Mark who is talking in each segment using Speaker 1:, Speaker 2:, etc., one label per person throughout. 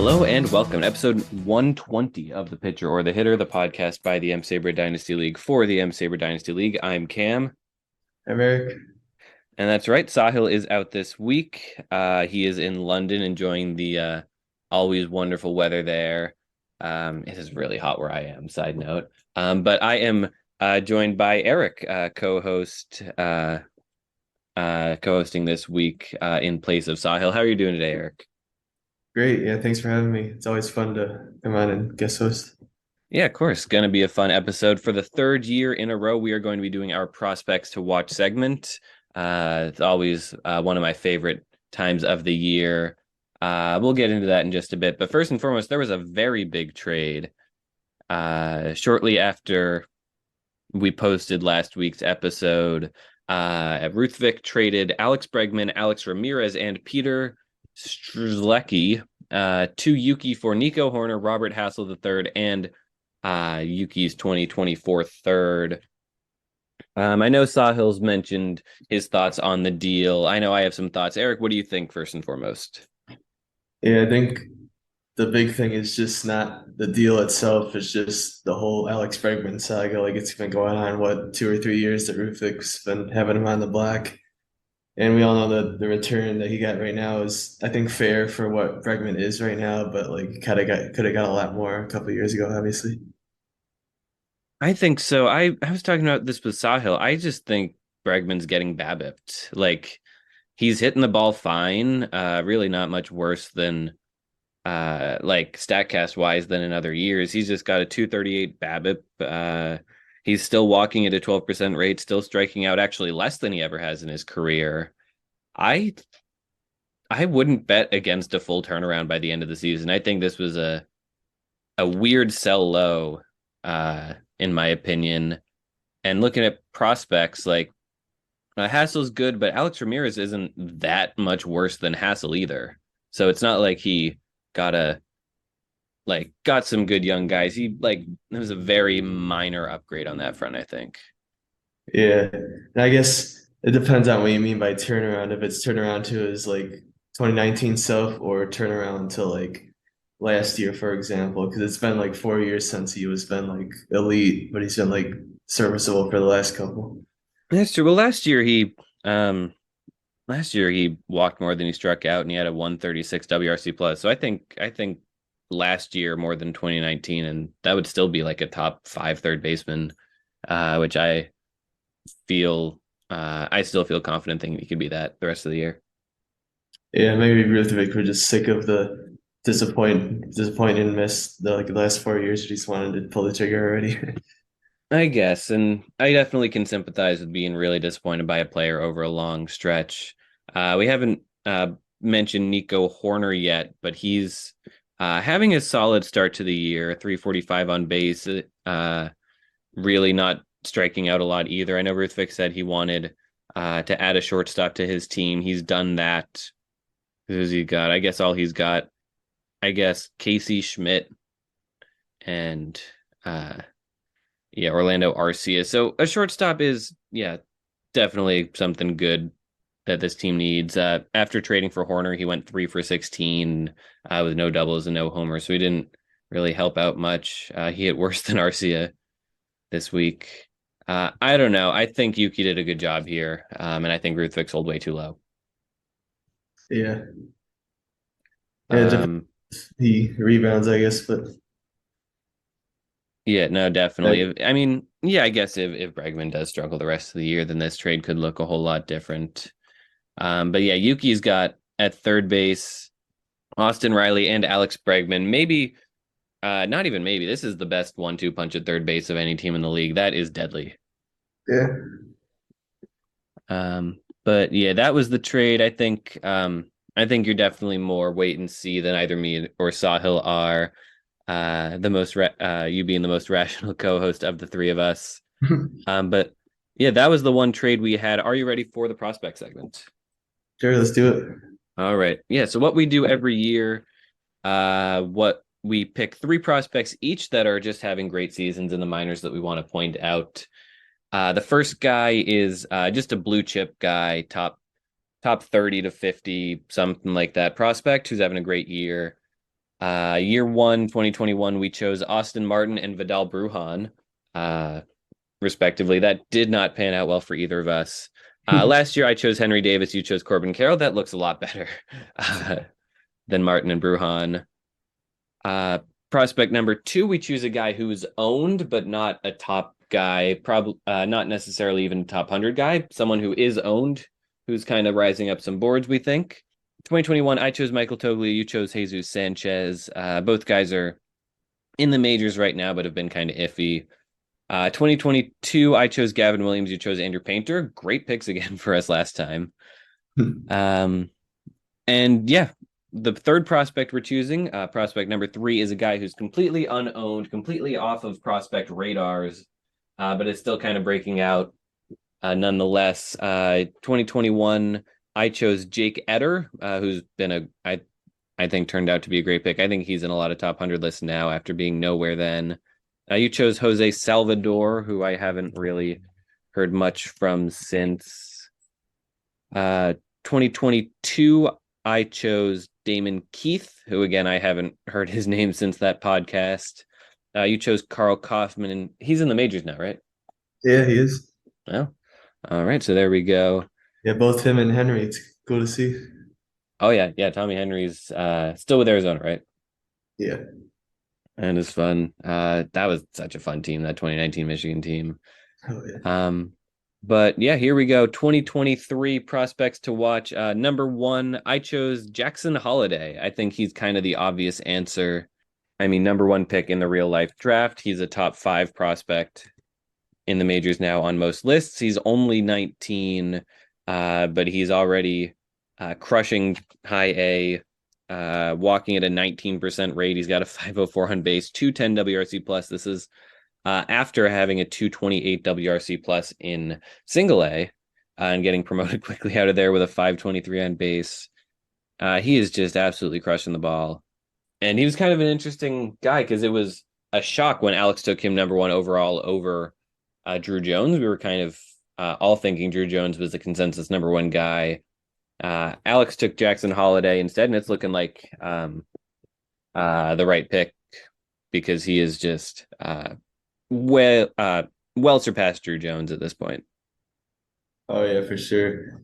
Speaker 1: Hello and welcome to episode 120 of The Pitcher or the Hitter, the podcast by the M-SABR Dynasty League for the M-SABR Dynasty League. I'm Cam.
Speaker 2: I'm Erik.
Speaker 1: And that's right, Sahil is out this week. He is in London enjoying the always wonderful weather there. It is really hot where I am, side note. But I am joined by Erik, co-hosting this week in place of Sahil. How are you doing today, Erik?
Speaker 2: Great. Yeah, thanks for having me. It's always fun to come on and guest host.
Speaker 1: Yeah, of course. Going to be a fun episode. For the third year in a row, we are going to be doing our prospects to watch segment. It's always one of my favorite times of the year. We'll get into that in just a bit. But first and foremost, there was a very big trade shortly after we posted last week's episode. Ruthvik traded Alex Bregman, Alex Ramirez, and Peter Strzelecki to Yuki for Nico Horner, Robert Hassel III, and Yuki's 2024 third. I know Sahil's mentioned his thoughts on the deal. I know I have some thoughts. Erik, what do you think first and foremost?
Speaker 2: Yeah, I think the big thing is just not the deal itself, it's just the whole Alex Bregman saga. Like it's been going on, what, 2 or 3 years that Ruthvik's been having him on the block. And we all know that the return that he got right now is, I think, fair for what Bregman is right now, but like could have got a lot more a couple of years ago, obviously.
Speaker 1: I think so. I was talking about this with Sahil. I just think Bregman's getting BABIP'd. Like he's hitting the ball fine. Really not much worse than like StatCast wise than in other years. He's just got a 238 BABIP. He's still walking at a 12% rate, still striking out actually less than he ever has in his career. I I wouldn't bet against a full turnaround by the end of the season. I think this was a weird sell low, in my opinion. And looking at prospects, like Hassel's good, but Alex Ramirez isn't that much worse than Hassel either. So it's not like he got a got some good young guys. He it was a very minor upgrade on that front, I think.
Speaker 2: Yeah. And I guess it depends on what you mean by turnaround. If it's turnaround to his like 2019 self or turnaround to like last year, for example, because it's been like 4 years since he was been like elite, but he's been like serviceable for the last couple.
Speaker 1: That's true. Well, last year he walked more than he struck out, and he had a 136 WRC plus. So I think last year more than 2019, and that would still be like a top five third baseman, which I still feel confident thinking he could be that the rest of the year.
Speaker 2: Yeah, maybe Ruthvik were just sick of the disappointing miss the last 4 years. Just wanted to pull the trigger already.
Speaker 1: I guess, and I definitely can sympathize with being really disappointed by a player over a long stretch. We haven't mentioned Nico Horner yet, but he's having a solid start to the year, 345 on base, really not striking out a lot either. I know Ruthvik said he wanted to add a shortstop to his team. He's done that. Who's he got? I guess all he's got, I guess, Casey Schmidt and Orlando Arcia. So a shortstop is, definitely something good that this team needs. After trading for Horner, he went 3 for 16 with no doubles and no homers, so he didn't really help out much. He hit worse than Arcia this week. I don't know. I think Yuki did a good job here, and I think Ruthvik sold way too low.
Speaker 2: Yeah. Yeah,
Speaker 1: Um,
Speaker 2: he rebounds, I guess, but
Speaker 1: yeah, no,
Speaker 2: like,
Speaker 1: definitely. I mean, yeah, I guess if Bregman does struggle the rest of the year, then this trade could look a whole lot different. But yeah, Yuki's got at third base Austin Riley and Alex Bregman. Maybe, not even maybe. This is the best 1-2 punch at third base of any team in the league. That is deadly.
Speaker 2: yeah.
Speaker 1: But yeah, that was the trade. I think you're definitely more wait and see than either me or Sahil are. You being the most rational co-host of the three of us. But yeah, that was the one trade we had. Are you ready for the prospect segment?
Speaker 2: Sure, let's do it.
Speaker 1: All right. Yeah. So what we do every year, what we pick three prospects each that are just having great seasons in the minors that we want to point out. The first guy is just a blue chip guy, top 30 to 50, something like that prospect who's having a great year. Year one, 2021, we chose Austin Martin and Vidal Brujan, uh, respectively. That did not pan out well for either of us. Last year, I chose Henry Davis. You chose Corbin Carroll. That looks a lot better than Martin and Brujan. Uh, Prospect number two, we choose a guy who's owned, but not a top guy, probably not necessarily even a top 100 guy, someone who is owned, who's kind of rising up some boards, we think. 2021, I chose Michael Toglia. You chose Jesus Sanchez. Both guys are in the majors right now, but have been kind of iffy. 2022, I chose Gavin Williams. You chose Andrew Painter. Great picks again for us last time. Um, and yeah, the third prospect we're choosing, prospect number three, is a guy who's completely unowned, completely off of prospect radars, but is still kind of breaking out nonetheless. 2021, I chose Jake Eder, who's been I think turned out to be a great pick. I think he's in a lot of top 100 lists now after being nowhere then. You chose Jose Salvador, who I haven't really heard much from since. 2022, I chose Damon Keith, who again I haven't heard his name since that podcast. You chose Carl Kaufman, and he's in the majors now, right?
Speaker 2: Yeah, he is.
Speaker 1: Well, all right, so there we go.
Speaker 2: Yeah, both him and Henry. It's cool to see.
Speaker 1: Oh yeah, Tommy Henry's still with Arizona, right?
Speaker 2: Yeah.
Speaker 1: And it's fun. That was such a fun team, that 2019 Michigan team.
Speaker 2: Oh yeah.
Speaker 1: But yeah, here we go. 2023 prospects to watch. Number one, I chose Jackson Holiday. I think he's kind of the obvious answer. I mean, number one pick in the real life draft. He's a top 5 prospect in the majors now on most lists. He's only 19, but he's already crushing high A, walking at a 19% rate. He's got a 504 on base, 210 WRC plus. This is after having a 228 WRC plus in single A and getting promoted quickly out of there with a 523 on base. He is just absolutely crushing the ball. And he was kind of an interesting guy because it was a shock when Alex took him number one overall over Drew Jones. We were kind of all thinking Drew Jones was the consensus number one guy. Alex took Jackson Holiday instead, and it's looking like the right pick because he is just well surpassed Drew Jones at this point.
Speaker 2: Oh yeah, for sure.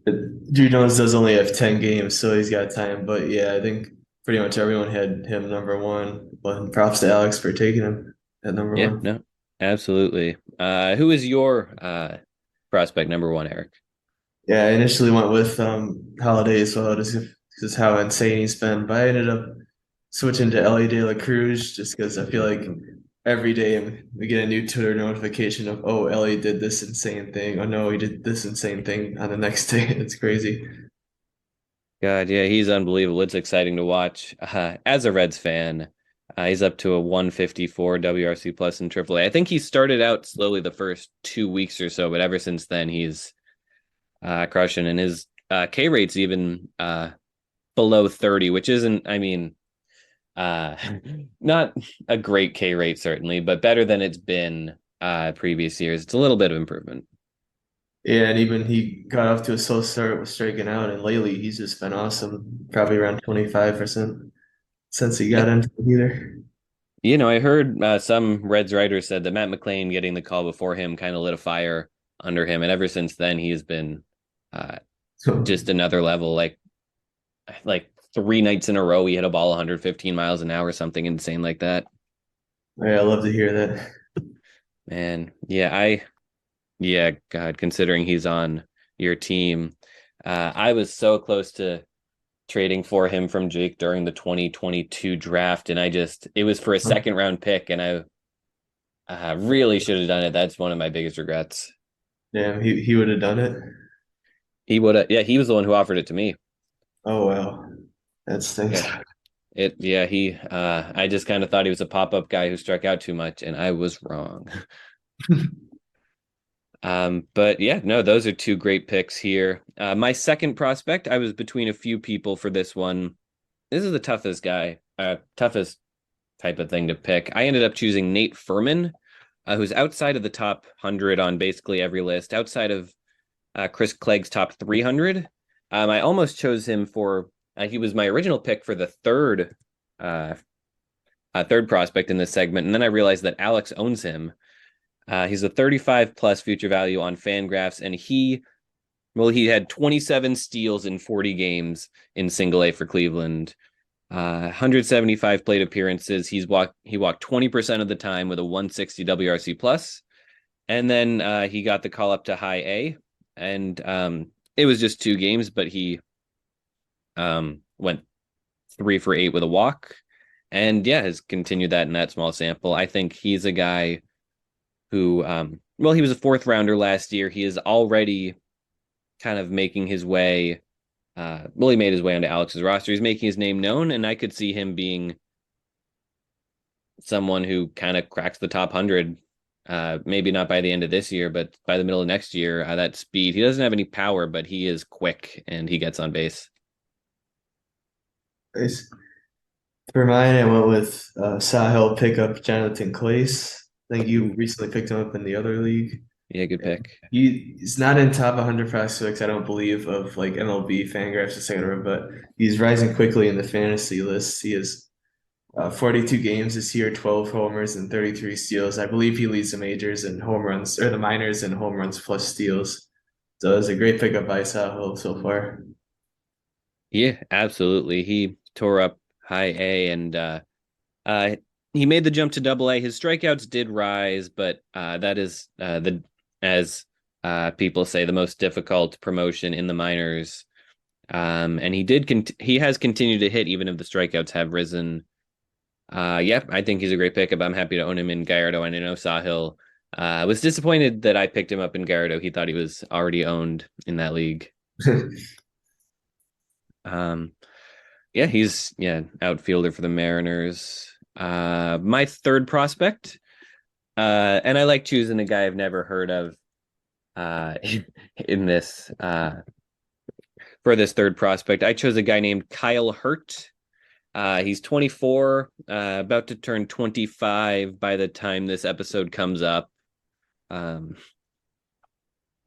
Speaker 2: Drew Jones does only have 10 games, so he's got time. But yeah, I think pretty much everyone had him number one. But props to Alex for taking him at number
Speaker 1: Yeah,
Speaker 2: one.
Speaker 1: no, absolutely. Who is your prospect number one, Erik?
Speaker 2: Yeah, I initially went with Holiday as well, just how insane he's been. But I ended up switching to Ellie De La Cruz just because I feel like every day we get a new Twitter notification of, oh, Ellie did this insane thing. Oh no, he did this insane thing on the next day. It's crazy.
Speaker 1: God, yeah, he's unbelievable. It's exciting to watch. As a Reds fan, he's up to a 154 WRC plus in AAA. I think he started out slowly the first 2 weeks or so, but ever since then he's crushing, and his K rate's even below 30, which isn't, I mean, not a great K rate certainly, but better than it's been previous years. It's a little bit of improvement.
Speaker 2: Yeah, and even he got off to a slow start with striking out, and lately he's just been awesome. Probably around 25% since he
Speaker 1: Yeah.
Speaker 2: got into the heater.
Speaker 1: I heard some Reds writers said that Matt McLain getting the call before him kind of lit a fire under him, and ever since then he has been uh,
Speaker 2: So
Speaker 1: just another level. Like 3 nights in a row, he hit a ball 115 miles an hour, something insane like that.
Speaker 2: yeah, I love to hear that.
Speaker 1: Man, yeah, God, considering he's on your team, I was so close to trading for him from Jake during the 2022 draft, and it was for a second round pick, and I really should have done it. That's one of my biggest regrets.
Speaker 2: Damn, he would have done it.
Speaker 1: He would have, yeah, he was the one who offered it to me.
Speaker 2: Oh wow. That stinks.
Speaker 1: Yeah, I just kind of thought he was a pop up guy who struck out too much, and I was wrong. But yeah, no, those are two great picks here. My second prospect, I was between a few people for this one. This is the toughest type of thing to pick. I ended up choosing Nate Furman, who's outside of the top 100 on basically every list, outside of Chris Clegg's top 300. I almost chose him for, he was my original pick for the third third prospect in this segment, and then I realized that Alex owns him. He's a 35 plus future value on Fangraphs, and he had 27 steals in 40 games in single A for Cleveland. 175 plate appearances. He walked 20% of the time with a 160 WRC plus, and then he got the call up to high A, and it was just 2 games, but he went 3 for 8 with a walk, and yeah, has continued that in that small sample. I think he's a guy who, he was a 4th rounder last year. He is already kind of making his way. He made his way onto Alex's roster. He's making his name known, and I could see him being someone who kind of cracks the top 100. Maybe not by the end of this year, but by the middle of next year. That speed. He doesn't have any power, but he is quick and he gets on base.
Speaker 2: Nice. For mine, I went with Sahil pickup Jonathan Clace. I think you recently picked him up in the other league.
Speaker 1: Yeah, good pick.
Speaker 2: He's not in top 100 prospects, I don't believe, of like MLB, Fangraphs, etc. But he's rising quickly in the fantasy list. He has 42 games this year, 12 homers and 33 steals. I believe he leads the majors in home runs, or the minors in home runs plus steals. So it's a great pickup by Sahil so far.
Speaker 1: Yeah, absolutely. He tore up high A, and he made the jump to double A. His strikeouts did rise, but that is as people say, the most difficult promotion in the minors. And he has continued to hit even if the strikeouts have risen. I think he's a great pickup. I'm happy to own him in Gallardo, and I know Sahil was disappointed that I picked him up in Gallardo. He thought he was already owned in that league. He's outfielder for the Mariners. My third prospect, and I like choosing a guy I've never heard of in this for this third prospect. I chose a guy named Kyle Hurt. He's 24, about to turn 25 by the time this episode comes up. May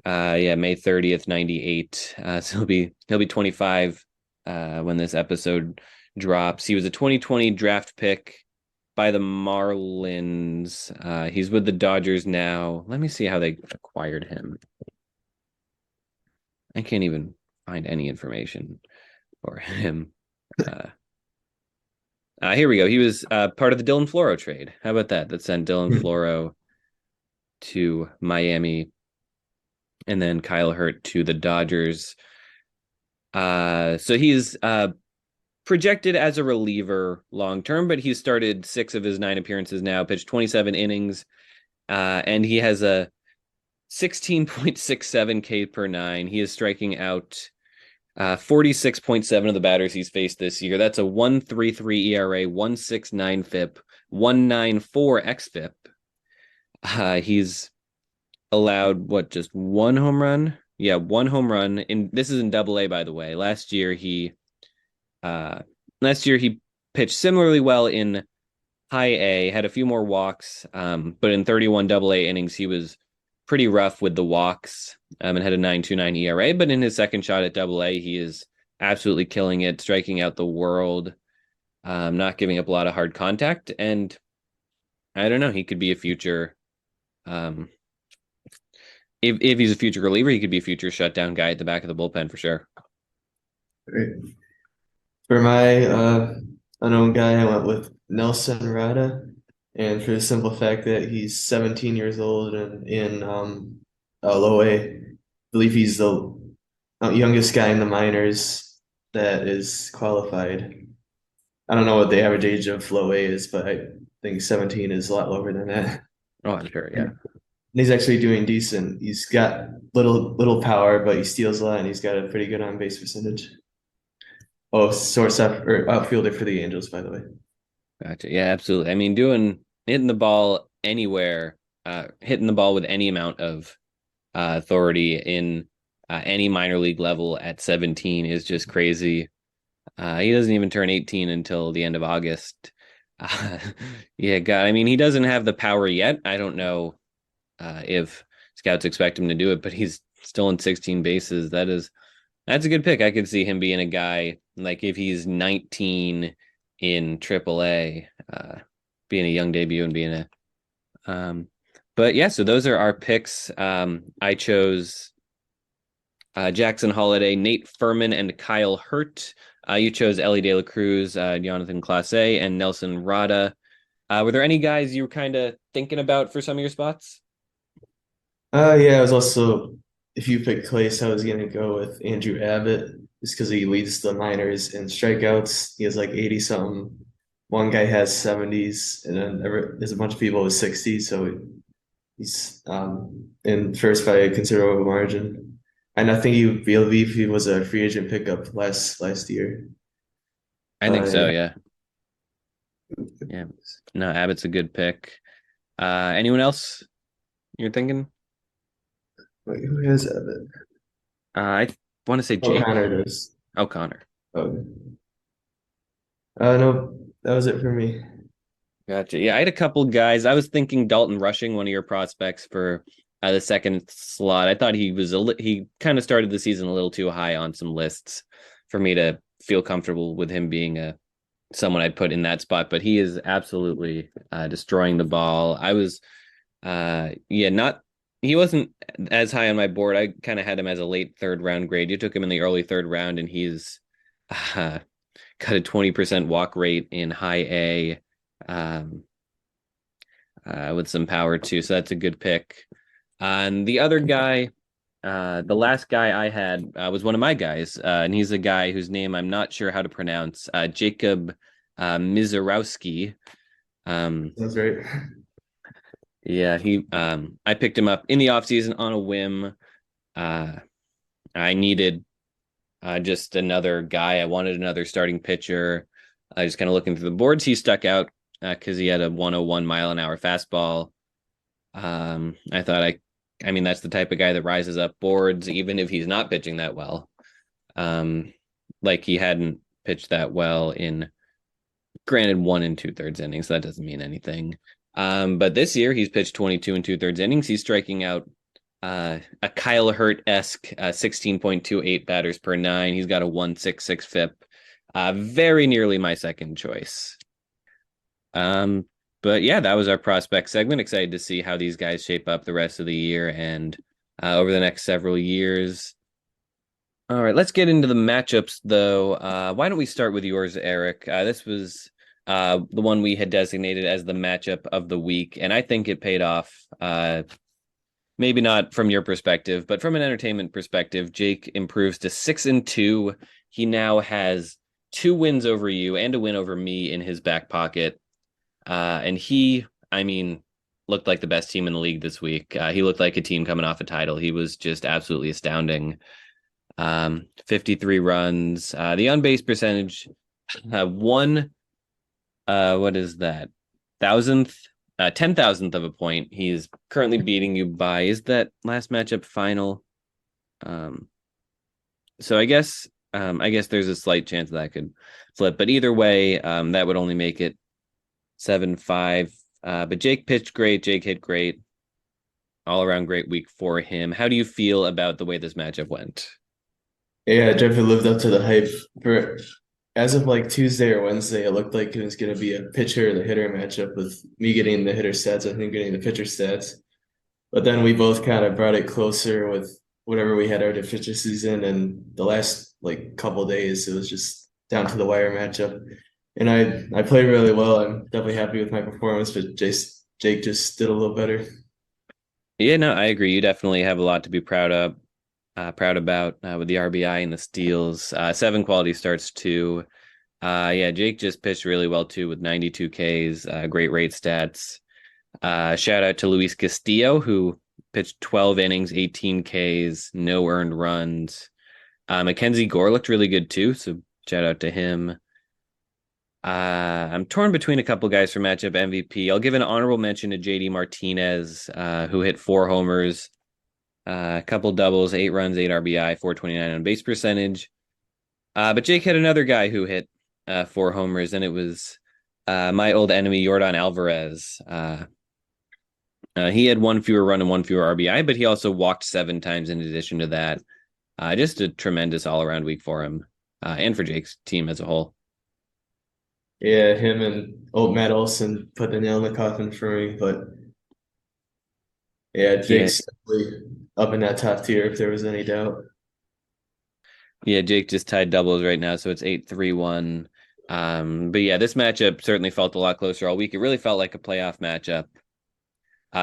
Speaker 1: 30th, 98. So he'll be 25 when this episode drops. He was a 2020 draft pick by the Marlins. He's with the Dodgers now. Let me see how they acquired him. I can't even find any information for him. Here we go. He was part of the Dylan Floro trade. How about that? That sent Dylan Floro to Miami, and then Kyle Hurt to the Dodgers. So he's projected as a reliever long term, but he's started 6 of his 9 appearances now, pitched 27 innings, and he has a 16.67 K per 9. He is striking out 46.7 of the batters he's faced this year. That's a 1.33 ERA, 1.69 FIP, 1.94 xFIP. He's allowed just 1 home run? Yeah, 1 home run. This is in Double A, by the way. Last year he pitched similarly well in High A, had a few more walks, but in 31 Double A innings he was pretty rough with the walks, and had a 9.29 ERA. But in his second shot at Double A, he is absolutely killing it, striking out the world, not giving up a lot of hard contact. And I don't know, he could be a future. If he's a future reliever, he could be a future shutdown guy at the back of the bullpen for sure.
Speaker 2: Great. For my unknown guy, I went with Nelson Rada. And for the simple fact that he's 17 years old and in low A, I believe he's the youngest guy in the minors that is qualified. I don't know what the average age of low A is, but I think 17 is a lot lower than that.
Speaker 1: Oh, I'm sure, yeah.
Speaker 2: And he's actually doing decent. He's got little power, but he steals a lot, and he's got a pretty good on base percentage. Oh, shortstop or outfielder for the Angels, by the way.
Speaker 1: Gotcha. Yeah, absolutely. I mean, hitting the ball anywhere, hitting the ball with any amount of authority in any minor league level at 17 is just crazy. He doesn't even turn 18 until the end of August. Yeah, God, I mean, he doesn't have the power yet. I don't know if scouts expect him to do it, but he's still in 16 bases. That's a good pick. I could see him being a guy, like if he's 19 in AAA, being a young debut and being a but yeah, so those are our picks. I chose Jackson Holiday, Nate Furman, and Kyle Hurt. You chose Ellie De La Cruz, Jonathan Clase, and Nelson Rada. Were there any guys you were kind of thinking about for some of your spots?
Speaker 2: Yeah, I was also, if you pick Clace, I was gonna go with Andrew Abbott just because he leads the minors in strikeouts. He has like 80 something. One guy has 70s, and then there's a bunch of people with 60s, so he's in first by a considerable margin. And I think he believe he was a free agent pickup last year.
Speaker 1: I think so,
Speaker 2: Yeah.
Speaker 1: yeah. Yeah. No, Abbott's a good pick. Anyone else you're thinking?
Speaker 2: Wait, who has Abbott?
Speaker 1: I want to say
Speaker 2: Oh,
Speaker 1: Jake
Speaker 2: Connor does.
Speaker 1: O'Connor.
Speaker 2: Okay. No, that was it for me.
Speaker 1: Gotcha. Yeah, I had a couple guys. I was thinking Dalton Rushing, one of your prospects for the second slot. I thought he kind of started the season a little too high on some lists for me to feel comfortable with him being someone I'd put in that spot, but he is absolutely destroying the ball. I was not he wasn't as high on my board. I kind of had him as a late third round grade. You took him in the early third round, and he's uh, got a 20% walk rate in high A, um, with some power too. So that's a good pick. And the other guy, the last guy I had was one of my guys, and he's a guy whose name I'm not sure how to pronounce. Jacob Mizarowski.
Speaker 2: That's right.
Speaker 1: Yeah, he I picked him up in the offseason on a whim. Uh, I needed just another guy. I wanted another starting pitcher. I was kind of looking through the boards. He stuck out because he had a 101 mile an hour fastball. I thought I mean, that's the type of guy that rises up boards, even if he's not pitching that well. Like he hadn't pitched that well in, granted, 1 2/3 innings. So that doesn't mean anything. But this year he's pitched 22 2/3 innings. He's striking out a Kyle Hurt-esque 16.28 batters per nine. He's got a 1.66 FIP. Very nearly my second choice. But yeah, that was our prospect segment. Excited to see how these guys shape up the rest of the year and over the next several years. All right, let's get into the matchups, though. Why don't we start with yours, Erik? This was the one we had designated as the matchup of the week, and I think it paid off. Maybe not from your perspective, but from an entertainment perspective, Jake improves to 6-2. He now has 2 wins over you and a win over me in his back pocket. And I mean, looked like the best team in the league this week. He looked like a team coming off a title. He was just absolutely astounding. 53 runs. The on-base percentage, one, what is that? Thousandth, 10,000th of a point. He's currently beating you by, is that last matchup final? So I guess there's a slight chance that could flip, but either way, that would only make it 7-5. But Jake pitched great. Jake hit great. All around great week for him. How do you feel about the way this matchup went?
Speaker 2: Yeah, it definitely lived up to the hype. For as of like Tuesday or Wednesday, it looked like it was going to be a pitcher and the hitter matchup with me getting the hitter stats, I think getting the pitcher stats. But then we both kind of brought it closer with whatever we had our deficiencies in, and the last like couple days, it was just down to the wire matchup. And I played really well. I'm definitely happy with my performance, but Jake just did a little better.
Speaker 1: Yeah, no, I agree. You definitely have a lot to be proud about with the RBI and the steals. 7 quality starts too. Yeah, Jake just pitched really well too with 92 Ks, great rate stats. Shout out to Luis Castillo, who pitched 12 innings, 18 Ks, no earned runs. Mackenzie Gore looked really good too, so shout out to him. I'm torn between a couple guys for matchup MVP. I'll give an honorable mention to JD Martinez, who hit 4 homers, a couple doubles, 8 runs, 8 RBI, 429 on base percentage. But Jake had another guy who hit 4 homers, and it was my old enemy, Yordan Alvarez. He had 1 fewer run and 1 fewer RBI, but he also walked 7 times in addition to that. Just a tremendous all-around week for him and for Jake's team as a whole.
Speaker 2: Yeah, him and Matt Olson put the nail in the coffin for me. But yeah,
Speaker 1: Yeah,
Speaker 2: Jake's definitely up in that top tier if there was any doubt.
Speaker 1: yeah, Jake just tied doubles right now, so it's 8-3-1. But yeah, this matchup certainly felt a lot closer all week. It really felt like a playoff matchup.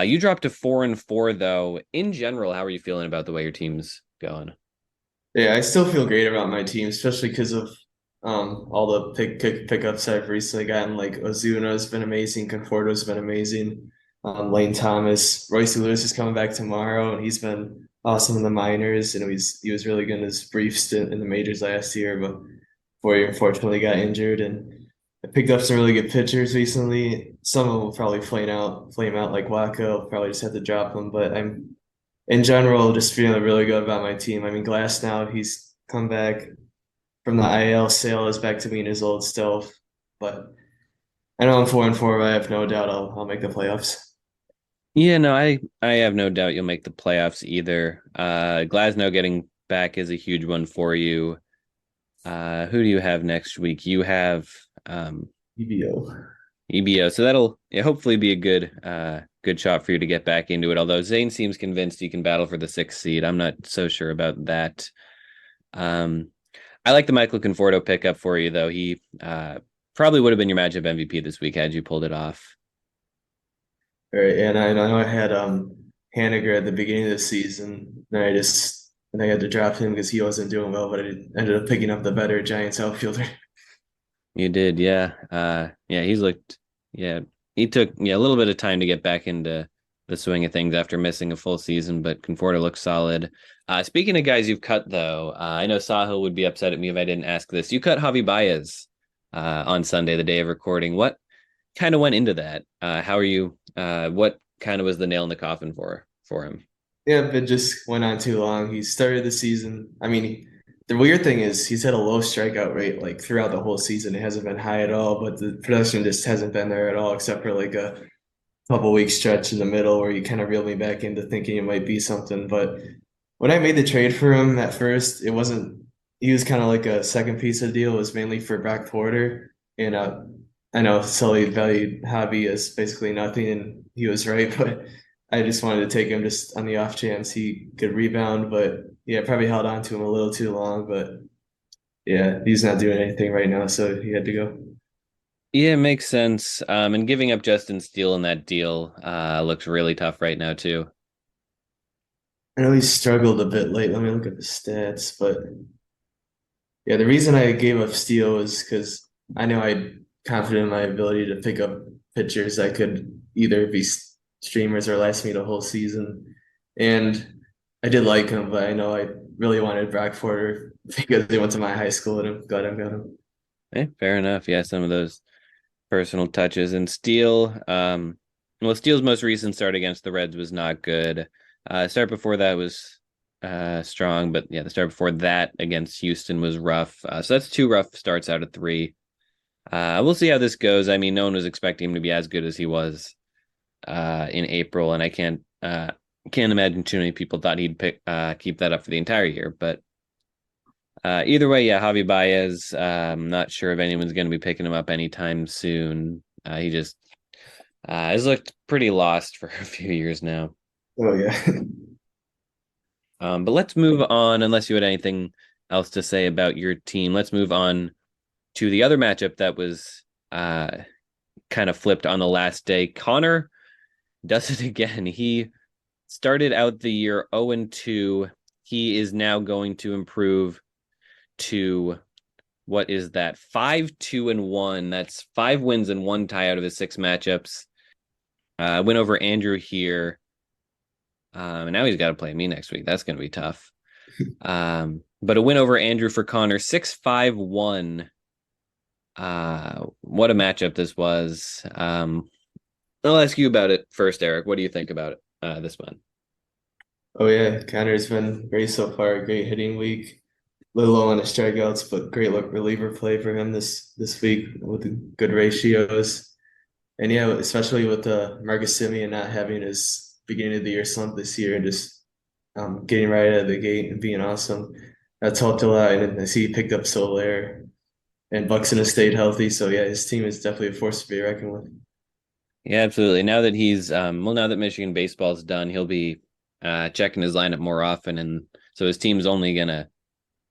Speaker 1: You dropped to 4-4 though. In general, how are you feeling about the way your team's going?
Speaker 2: Yeah, I still feel great about my team, especially because of all the pickups I've recently gotten. Like Ozuna's been amazing, Conforto's been amazing. Lane Thomas, Royce Lewis is coming back tomorrow, and he's been awesome in the minors. And he was really good in his brief stint in the majors last year, but before he unfortunately got injured. And I picked up some really good pitchers recently. Some of them will probably flame out like Wacko. Probably just have to drop them, but I'm in general, just feeling really good about my team. I mean, Glass now, he's come back from the IL sale, is back to being his old self. But I know I'm 4-4, but I have no doubt I'll make the playoffs.
Speaker 1: Yeah, no, I have no doubt you'll make the playoffs either. Glasnow getting back is a huge one for you. Who do you have next week? You have
Speaker 2: EBO.
Speaker 1: EBO, so that'll, yeah, hopefully be a good shot for you to get back into it. Although Zane seems convinced he can battle for the sixth seed, I'm not so sure about that. Um, I like the Michael Conforto pickup for you though. He probably would have been your matchup MVP this week had you pulled it off.
Speaker 2: All right, and I know I had Haniger at the beginning of the season, and I had to drop him because he wasn't doing well, but I ended up picking up the better Giants outfielder.
Speaker 1: You did, yeah. Yeah, he's looked, yeah, he took, yeah, a little bit of time to get back into the swing of things after missing a full season, but Conforto looks solid. Speaking of guys you've cut, though, I know Sahil would be upset at me if I didn't ask this. You cut Javi Baez on Sunday, the day of recording. What kind of went into that? How are you? What kind of was the nail in the coffin for him?
Speaker 2: Yeah, it just went on too long. He started the season. I mean, the weird thing is he's had a low strikeout rate like throughout the whole season. It hasn't been high at all, but the production just hasn't been there at all, except for like a couple week stretch in the middle where you kind of reeled me back into thinking it might be something. But when I made the trade for him at first, it wasn't. He was kind of like a second piece of the deal. It was mainly for Brock Porter, and I know Sully valued Hobby as basically nothing, and he was right. But I just wanted to take him just on the off chance he could rebound. But yeah, probably held on to him a little too long. But yeah, he's not doing anything right now, so he had to go.
Speaker 1: Yeah, it makes sense. And giving up Justin Steele in that deal looks really tough right now too.
Speaker 2: I know he struggled a bit late. Let me look at the stats, but yeah, the reason I gave up Steele is because I know I'm confident in my ability to pick up pitchers that could either be streamers or last me the whole season. And I did like him, but I know I really wanted Brock Porter because they went to my high school and I'm glad I got him.
Speaker 1: Fair enough. Yeah, some of those personal touches and Steele. Well, Steele's most recent start against the Reds was not good. Start before that was strong, but yeah, the start before that against Houston was rough. So that's two rough starts out of three. We'll see how this goes. I mean, no one was expecting him to be as good as he was in April, and I can't imagine too many people thought he'd keep that up for the entire year. But either way, yeah, Javi Baez. I'm not sure if anyone's going to be picking him up anytime soon. He just has looked pretty lost for a few years now.
Speaker 2: Oh yeah.
Speaker 1: But let's move on, unless you had anything else to say about your team. Let's move on to the other matchup that was kind of flipped on the last day. Conor does it again. He started out the year 0-2. He is now going to improve to what is that? 5-2-1. That's 5 wins and 1 tie out of his 6 matchups. Win over Andrew here. And now he's got to play me next week. That's going to be tough. But a win over Andrew for Conor, 6-5-1. What a matchup this was. I'll ask you about it first, Erik. What do you think about it, this one?
Speaker 2: Oh yeah. Connor's been great so far. Great hitting week. Little low on the strikeouts, but great look reliever play for him this week with the good ratios. And yeah, especially with Marcus Semien not having his beginning of the year slump this year and just getting right out of the gate and being awesome, that's helped a lot. And I see he picked up Soler, and Buxton has stayed healthy. So yeah, his team is definitely a force to be reckoned with.
Speaker 1: Yeah, absolutely. Now that he's now that Michigan baseball's done, he'll be checking his lineup more often, and so his team's only gonna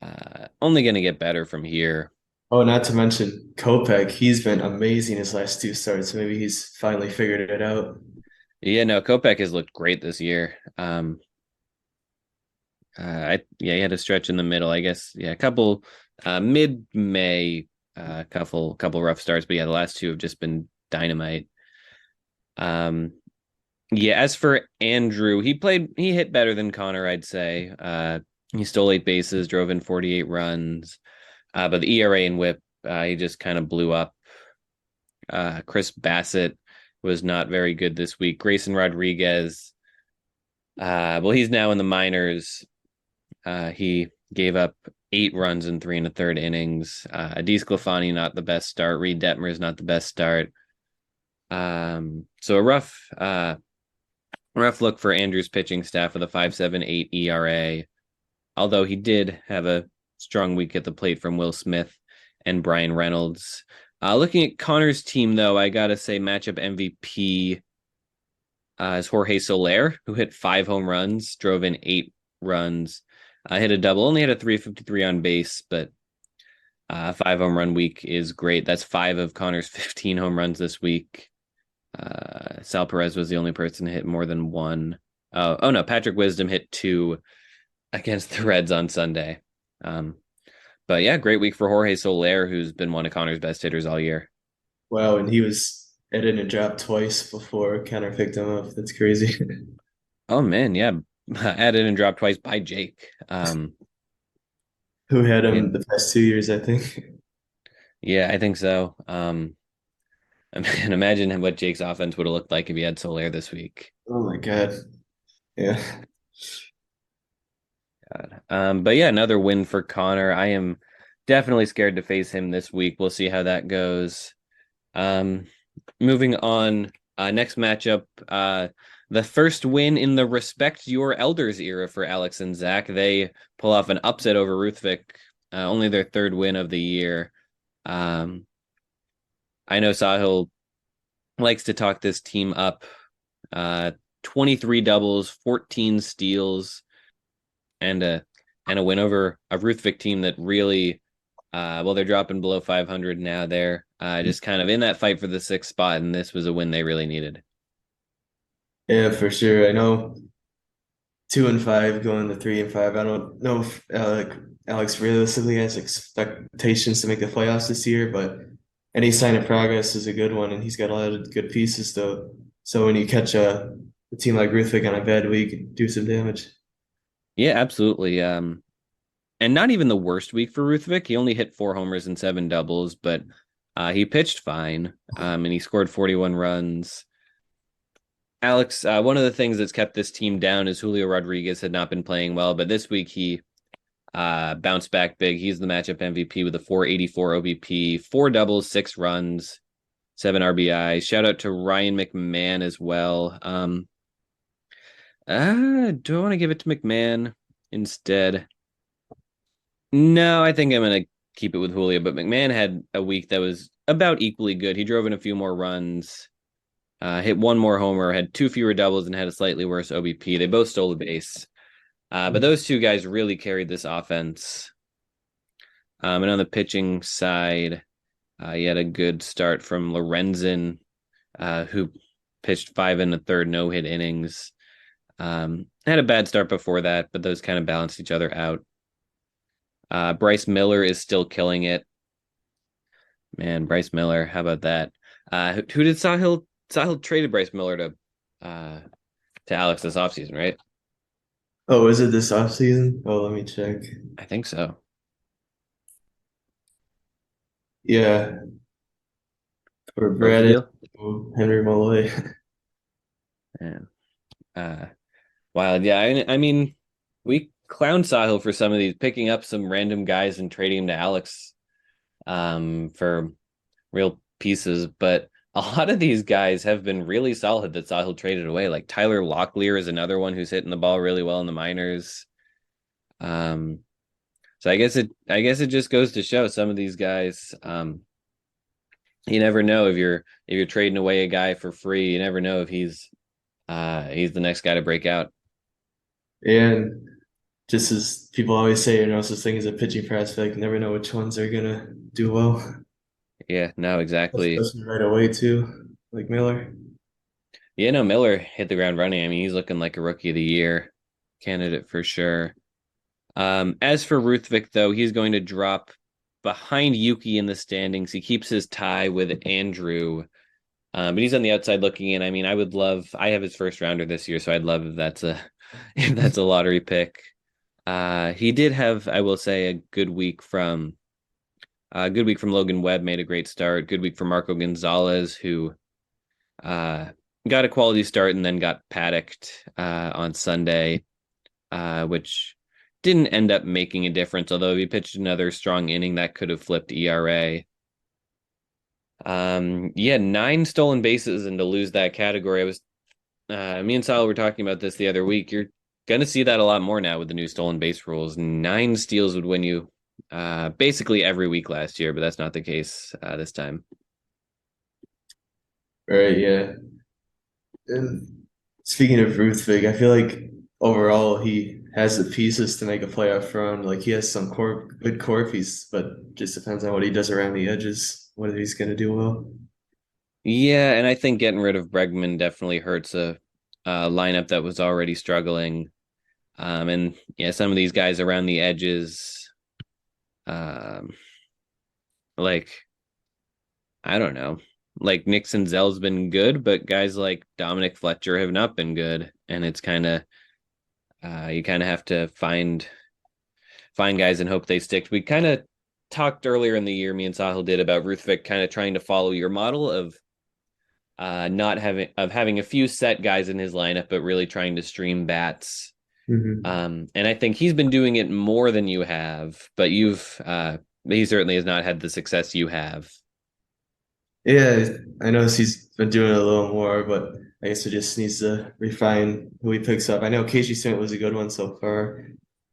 Speaker 1: get better from here.
Speaker 2: Oh, not to mention Kopech, he's been amazing his last two starts. Maybe he's finally figured it out.
Speaker 1: Yeah, no, Kopech has looked great this year. Yeah, he had a stretch in the middle, I guess. Yeah, a couple mid-May, couple rough starts, but yeah, the last two have just been dynamite. Um, yeah, as for Andrew, he hit better than Conor, I'd say. He stole 8 bases, drove in 48 runs, but the ERA and WHIP, he just kind of blew up. Chris Bassett was not very good this week. Grayson Rodriguez, well, he's now in the minors. He gave up 8 runs in 3 1/3 innings. Adis Glafani, not the best start. Reed Detmer's not the best start. So a rough look for Andrew's pitching staff with a 5.78 ERA. Although he did have a strong week at the plate from Will Smith and Brian Reynolds. Looking at Connor's team, though, I gotta say matchup MVP is Jorge Soler, who hit 5 home runs, drove in 8 runs, hit a double, only had a 353 on base, but 5 home run week is great. That's 5 of Connor's 15 home runs this week. Sal Perez was the only person to hit more than one. Oh no, Patrick Wisdom hit 2 against the Reds on Sunday. But yeah, great week for Jorge Soler, who's been one of Connor's best hitters all year.
Speaker 2: Wow, and he was added and dropped twice before Conor picked him up. That's crazy.
Speaker 1: Oh man, yeah, added and dropped twice by Jake.
Speaker 2: Who had
Speaker 1: Yeah,
Speaker 2: him the past 2 years, I think.
Speaker 1: yeah, I think so. And imagine what Jake's offense would have looked like if he had Soler this week.
Speaker 2: Oh my God. Yeah.
Speaker 1: God. But yeah, another win for Connor. I am definitely scared to face him this week. We'll see how that goes. Um, moving on, next matchup, the first win in the Respect Your Elders era for Alex and Zach. They pull off an upset over Ruthvik, only their third win of the year. Um, I know Sahil likes to talk this team up. 23 doubles, 14 steals, and a win over a Ruthvik team that really, well, they're dropping below 500 now. They're just kind of in that fight for the 6th spot, and this was a win they really needed.
Speaker 2: Yeah, for sure. I know 2-5 going to 3-5. I don't know if Alex realistically has expectations to make the playoffs this year, but any sign of progress is a good one, and he's got a lot of good pieces though. So when you catch a team like Ruthvik on a bad week, do some damage.
Speaker 1: Yeah, absolutely. And not even the worst week for Ruthvik. He only hit 4 homers and 7 doubles, but he pitched fine. And he scored 41 runs. Alex, one of the things that's kept this team down is Julio Rodriguez had not been playing well, but this week he bounced back big. He's the matchup MVP with a 484 OBP, 4 doubles, 6 runs, 7 RBI. Shout out to Ryan McMahon as well. Do I want to give it to McMahon instead? No, I think I'm gonna keep it with Julio, but McMahon had a week that was about equally good. He drove in a few more runs, hit 1 more homer, had 2 fewer doubles, and had a slightly worse OBP. They both stole the base. But those two guys really carried this offense. And on the pitching side, he had a good start from Lorenzen, who pitched 5 1/3 no-hit innings. Had a bad start before that, but those kind of balanced each other out. Bryce Miller is still killing it. Man, Bryce Miller, how about that? Who did Sahil? Sahil traded Bryce Miller to Alex this offseason, right?
Speaker 2: Oh, is it this offseason? Oh, let me check.
Speaker 1: I think so.
Speaker 2: Yeah, for
Speaker 1: What's the
Speaker 2: Brad
Speaker 1: deal?
Speaker 2: Henry Malloy.
Speaker 1: Man. Uh, Wild. Yeah, I mean, we clown Sahil for some of these, picking up some random guys and trading them to Alex for real pieces, but a lot of these guys have been really solid that Sahil traded away. Like Tyler Locklear is another one who's hitting the ball really well in the minors. Um, So I guess it just goes to show some of these guys. You never know if you're trading away a guy for free. You never know if he's the next guy to break out.
Speaker 2: And just as people always say, no such thing as a pitching prospect. Never know which ones are gonna do well,
Speaker 1: Yeah, no, exactly.
Speaker 2: especially right away too, like Miller.
Speaker 1: Yeah, no, Miller hit the ground running. I mean, he's looking like a rookie of the year candidate for sure. As for Ruthvik, though, he's going to drop behind Yuki in the standings. He keeps his tie with Andrew, but he's on the outside looking in. I mean, I have his first rounder this year, so I'd love if that's a if that's a lottery pick. He did have, I will say, a good week from Logan Webb, made a great start. Good week for Marco Gonzalez, who uh, got a quality start and then got paddocked on Sunday, which didn't end up making a difference. Although if he pitched another strong inning, that could have flipped ERA. Yeah, 9 stolen bases, and to lose that category, me and Sahil were talking about this the other week. You're gonna see that a lot more now with the new stolen base rules. 9 steals would win you basically every week last year, but that's not the case this time.
Speaker 2: Right, yeah. And speaking of Ruthvik, I feel like overall he has the pieces to make a playoff run. Like he has some good core pieces, but just depends on what he does around the edges, whether he's gonna do well.
Speaker 1: Yeah, and I think getting rid of Bregman definitely hurts a lineup that was already struggling. And yeah, some of these guys around the edges, um, like I don't know, like Nick Senzel's been good, but guys like Dominic Fletcher have not been good, and it's kind of you kind of have to find guys and hope they stick. We kind of talked earlier in the year, me and Sahil did, about Ruthvik kind of trying to follow your model of not having a few set guys in his lineup, but really trying to stream bats.
Speaker 2: Hmm.
Speaker 1: And I think he's been doing it more than you have, but he certainly has not had the success you have.
Speaker 2: Yeah, I noticed he's been doing it a little more, but I guess he just needs to refine who he picks up. I know Casey Smith was a good one so far.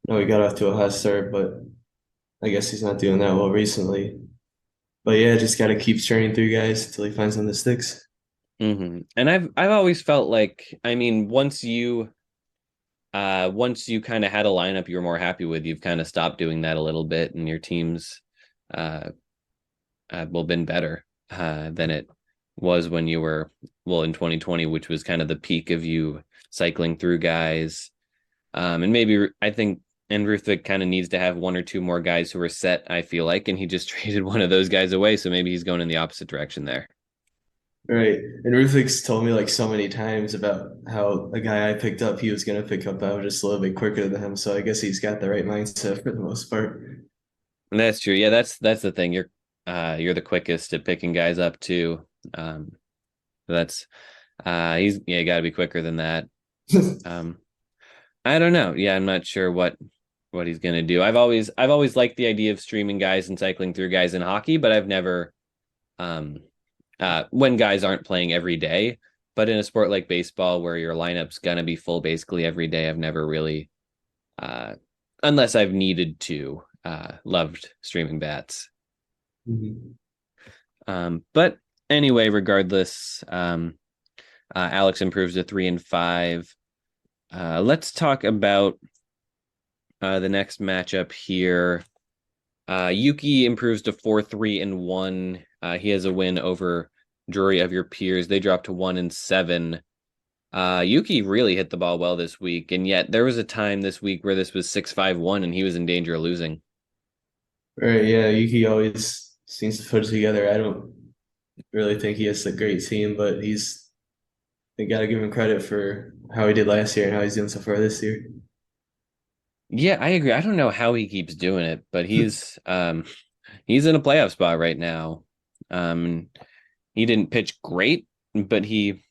Speaker 2: No, he got off to a hot start, but I guess he's not doing that well recently. But yeah, just got to keep churning through guys until he finds one that sticks.
Speaker 1: And I've always felt like, I mean, once you kind of had a lineup you were more happy with, you've kind of stopped doing that a little bit, and your teams uh, well been better than it was when you were in 2020, which was kind of the peak of you cycling through guys. And maybe I think and Ruthvik kind of needs to have one or two more guys who are set, I feel like, and he just traded one of those guys away, so maybe he's going in the opposite direction there.
Speaker 2: Right. And Ruthvik's told me like so many times about how a guy I picked up, he was going to pick up that was just a little bit quicker than him. So I guess he's got the right mindset for the most part.
Speaker 1: And that's true. Yeah, that's the thing. You're the quickest at picking guys up too. That's he's yeah, got to be quicker than that. Um, I don't know. Yeah, I'm not sure what he's gonna do. I've always liked the idea of streaming guys and cycling through guys in hockey, but I've never um when guys aren't playing every day. But in a sport like baseball, where your lineup's gonna be full basically every day, I've never really uh unless I've needed to loved streaming bats.
Speaker 2: Mhm.
Speaker 1: But anyway, regardless, Alex improves to 3-5. Let's talk about the next matchup here. Yuki improves to 4-3-1. He has a win over Drury of your peers. They dropped to 1-7. Yuki really hit the ball well this week, and yet there was a time this week where this was 6-5-1, and he was in danger of losing.
Speaker 2: Right. Yeah. Yuki always seems to put it together. I don't really think he has a great team, but they got to give him credit for how he did last year and how he's doing so far this year.
Speaker 1: Yeah, I agree. I don't know how he keeps doing it, but he's in a playoff spot right now. Um, he didn't pitch great, but he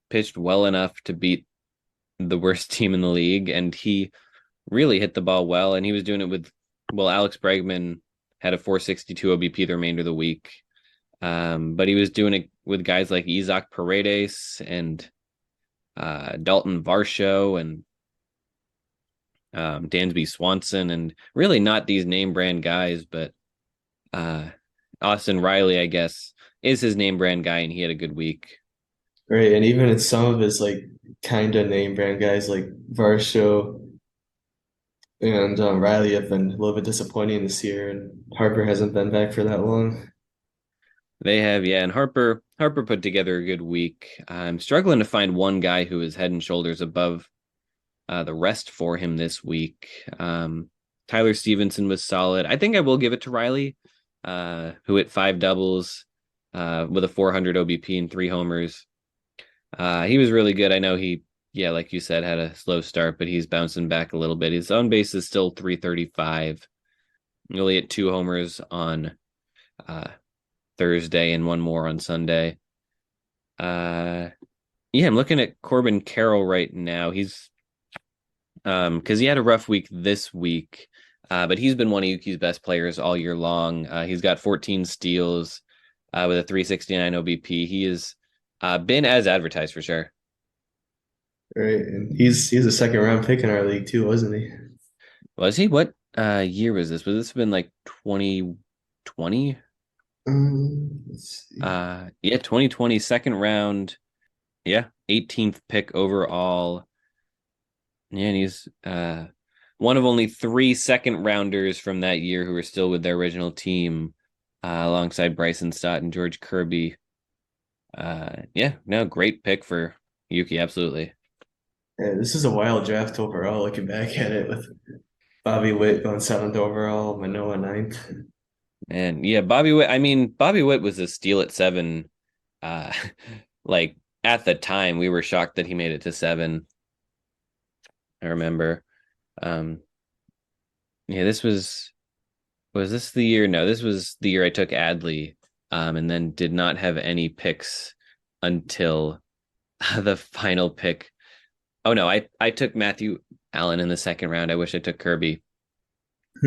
Speaker 1: pitched well enough to beat the worst team in the league, and he really hit the ball well. And he was doing it with, well, Alex Bregman had a 462 OBP the remainder of the week, but he was doing it with guys like Isaac Paredes and Dalton Varsho, and Dansby Swanson, and really not these name brand guys, but uh, Austin Riley, I guess, is his name brand guy, and he had a good week.
Speaker 2: Right, and even in some of his like kind of name brand guys like Varsho and Riley have been a little bit disappointing this year, and Harper hasn't been back for that long.
Speaker 1: They have, yeah, and Harper put together a good week. I'm struggling to find one guy who is head and shoulders above the rest for him this week. Tyler Stevenson was solid. I think I will give it to Riley, who hit five doubles with a 400 OBP and three homers. He was really good. I know he, yeah, like you said, had a slow start, but he's bouncing back a little bit. His on base is still 335. He only hit two homers on uh, Thursday and one more on Sunday. Yeah, I'm looking at Corbin Carroll right now. He's because he had a rough week this week, but he's been one of Yuki's best players all year long. He's got 14 steals with a 369 OBP. He has been as advertised for sure.
Speaker 2: Right, and he's a second round pick in our league too, wasn't he?
Speaker 1: Was he? What year was this? Was this been like 2020?
Speaker 2: Let's see.
Speaker 1: Yeah, 2020 second round. Yeah, 18th pick overall. Yeah, and he's one of only three second rounders from that year who are still with their original team, alongside Bryson Stott and George Kirby. Yeah, no, great pick for Yuki, absolutely.
Speaker 2: Yeah, this is a wild draft overall. Looking back at it, with Bobby Witt going seventh overall, Manoa ninth.
Speaker 1: And yeah, Bobby Witt. I mean, Bobby Witt was a steal at seven. Uh, like at the time, we were shocked that he made it to seven. I remember. Um, yeah, this was this the year? No, this was the year I took Adley, and then did not have any picks until the final pick. Oh no, I took Matthew Allen in the second round. I wish I took Kirby.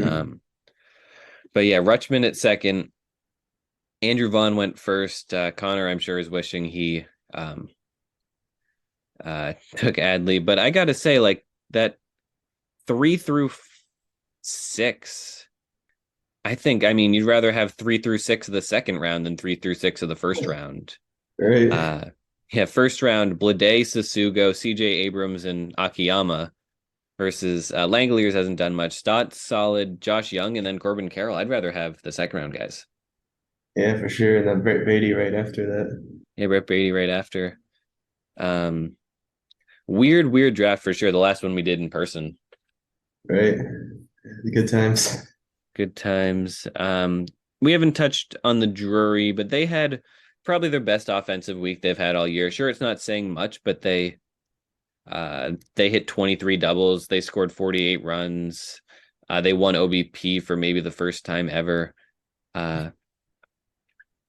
Speaker 1: Um, but yeah, Rutschman at second. Andrew Vaughn went first. Conor, I'm sure, is wishing he took Adley, but I gotta say, like that three through six. I think, I mean, you'd rather have three through six of the second round than three through six of the first round.
Speaker 2: Right.
Speaker 1: Uh, yeah, first round, Blade, Sasugo, CJ Abrams, and Akiyama versus Langoliers hasn't done much. Stott, solid, Josh Young, and then Corbin Carroll. I'd rather have the second round guys.
Speaker 2: Yeah, for sure. And then Brett Beatty right after that.
Speaker 1: Yeah, Brett Brady right after. Um, weird draft for sure. The last one we did in person.
Speaker 2: Right. The good times.
Speaker 1: Good times. We haven't touched on the Drury, but they had probably their best offensive week they've had all year. Sure, it's not saying much, but they hit 23 doubles. They scored 48 runs. They won OBP for maybe the first time ever. And